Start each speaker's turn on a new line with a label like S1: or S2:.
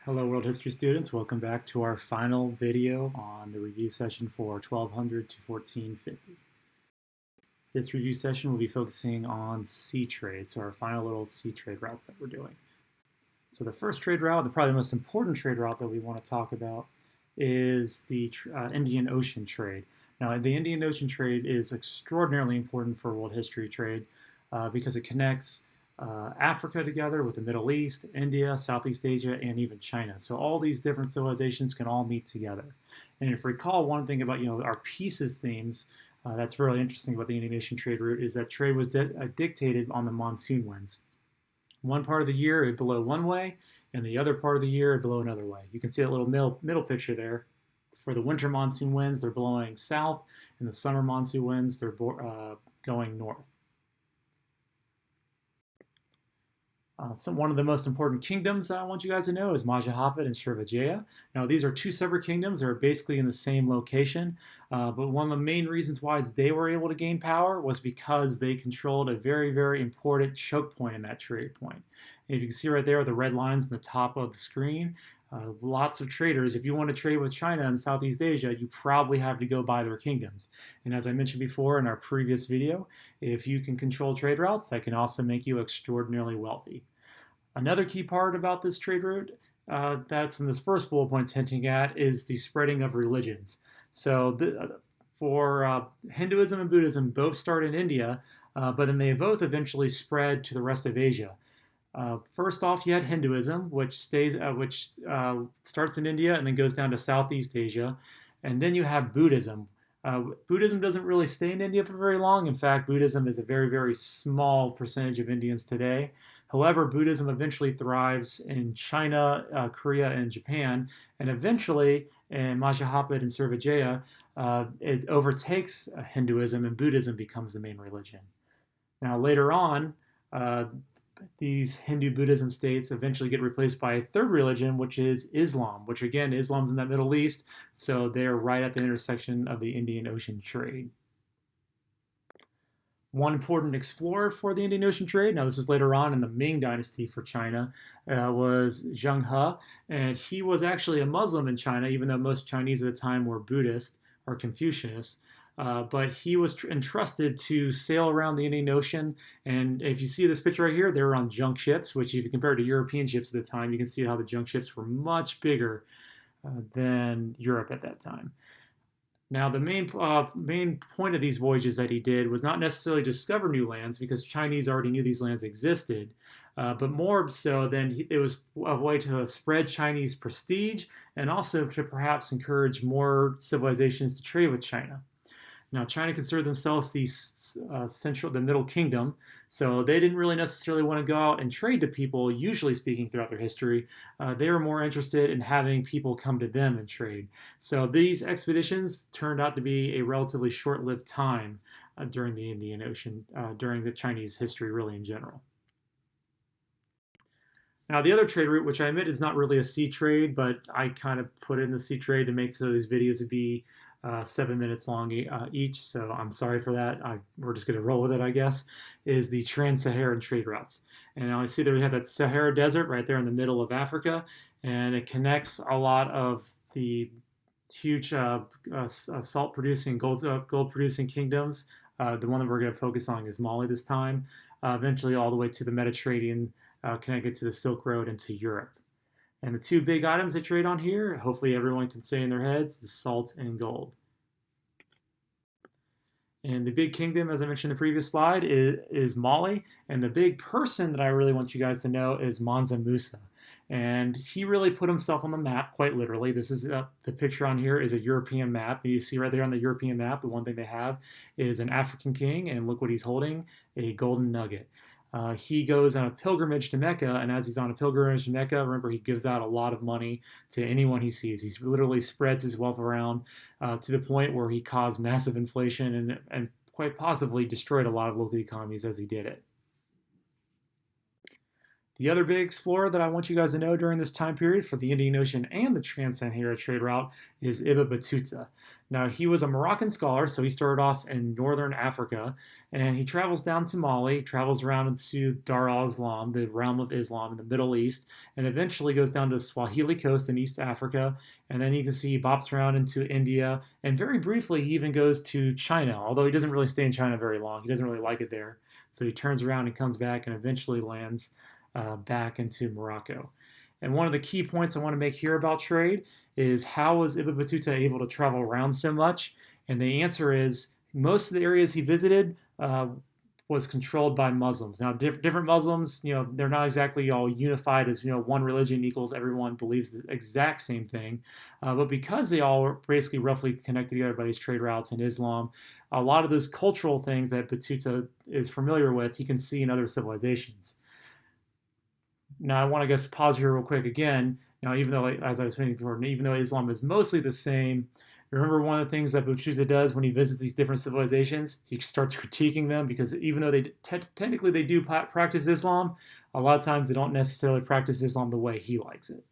S1: Hello World History students, welcome back to our final video on the review session for 1200 to 1450. This review session will be focusing on sea trade, so our final little sea trade routes that we're doing. So the first trade route, probably the most important trade route that we want to talk about, is the Indian Ocean trade. Now the Indian Ocean trade is extraordinarily important for world history trade because it connects Africa together with the Middle East, India, Southeast Asia, and even China. So all these different civilizations can all meet together. And if you recall, one thing about our pieces themes that's really interesting about the Indian Ocean trade route is that trade was dictated on the monsoon winds. One part of the year it blow one way, and the other part of the year it blow another way. You can see that little middle picture there. For the winter monsoon winds, they're blowing south, and the summer monsoon winds, they're going north. One of the most important kingdoms I want you guys to know is Majapahit and Srivijaya. Now, these are two separate kingdoms. They're basically in the same location, but one of the main reasons why they were able to gain power was because they controlled a very, very important choke point in that trade point. And you can see right there the red lines on the top of the screen. Lots of traders, if you want to trade with China and Southeast Asia, you probably have to go by their kingdoms. And as I mentioned before in our previous video, if you can control trade routes, that can also make you extraordinarily wealthy. Another key part about this trade route that's in this first bullet point hinting at is the spreading of religions. So for Hinduism and Buddhism both start in India, but then they both eventually spread to the rest of Asia. First off, you had Hinduism, which starts in India and then goes down to Southeast Asia, and then you have Buddhism. Buddhism doesn't really stay in India for very long. In fact, Buddhism is a very, very small percentage of Indians today. However, Buddhism eventually thrives in China, Korea, and Japan, and eventually in Majapahit and Srivijaya, it overtakes Hinduism, and Buddhism becomes the main religion. Now, later on, these Hindu Buddhism states eventually get replaced by a third religion, which is Islam, which again, Islam's in that Middle East, so they're right at the intersection of the Indian Ocean trade. One important explorer for the Indian Ocean trade, now this is later on in the Ming Dynasty for China, was Zheng He, and he was actually a Muslim in China, even though most Chinese at the time were Buddhist or Confucianist. But he was entrusted to sail around the Indian Ocean, and if you see this picture right here, they were on junk ships, which if you compare it to European ships at the time, you can see how the junk ships were much bigger than Europe at that time. Now, the main point of these voyages that he did was not necessarily discover new lands, because Chinese already knew these lands existed, but more so than it was a way to spread Chinese prestige and also to perhaps encourage more civilizations to trade with China. Now, China considered themselves the Middle Kingdom, so they didn't really necessarily want to go out and trade to people, usually speaking, throughout their history. They were more interested in having people come to them and trade. So these expeditions turned out to be a relatively short-lived time during the Indian Ocean, during the Chinese history really in general. Now, the other trade route, which I admit is not really a sea trade, but I kind of put in the sea trade to make so these videos would be 7 minutes long each, so I'm sorry for that. We're just going to roll with it, I guess, is the Trans-Saharan trade routes. And now I see that we have that Sahara Desert right there in the middle of Africa, and it connects a lot of the huge salt-producing, gold-producing kingdoms. The one that we're going to focus on is Mali this time, eventually all the way to the Mediterranean, connected to the Silk Road into Europe. And the two big items they trade on here, hopefully everyone can say in their heads, is salt and gold. And the big kingdom, as I mentioned in the previous slide, is Mali. And the big person that I really want you guys to know is Mansa Musa. And he really put himself on the map, quite literally. This is the picture on here is a European map. And you see right there on the European map, the one thing they have is an African king, and look what he's holding, a golden nugget. He goes on a pilgrimage to Mecca, and as he's on a pilgrimage to Mecca, remember, he gives out a lot of money to anyone he sees. He literally spreads his wealth around to the point where he caused massive inflation and quite possibly destroyed a lot of local economies as he did it. The other big explorer that I want you guys to know during this time period for the Indian Ocean and the Trans-Saharan trade route is Ibn Battuta. Now, he was a Moroccan scholar, so he started off in northern Africa, and he travels down to Mali, travels around into Dar al-Islam, the realm of Islam in the Middle East, and eventually goes down to the Swahili coast in East Africa, and then you can see he bops around into India, and very briefly he even goes to China, although he doesn't really stay in China very long. He doesn't really like it there. So he turns around and comes back and eventually lands back into Morocco. And one of the key points I want to make here about trade is how was Ibn Battuta able to travel around so much? And the answer is most of the areas he visited was controlled by Muslims. Now, different Muslims, they're not exactly all unified as, one religion equals everyone believes the exact same thing. But because they all are basically roughly connected together by these trade routes in Islam, a lot of those cultural things that Battuta is familiar with, he can see in other civilizations. Now, I want to just pause here real quick again. Now, even though, as I was saying before, even though Islam is mostly the same, remember one of the things that Battuta does when he visits these different civilizations? He starts critiquing them because even though they technically they do practice Islam, a lot of times they don't necessarily practice Islam the way he likes it.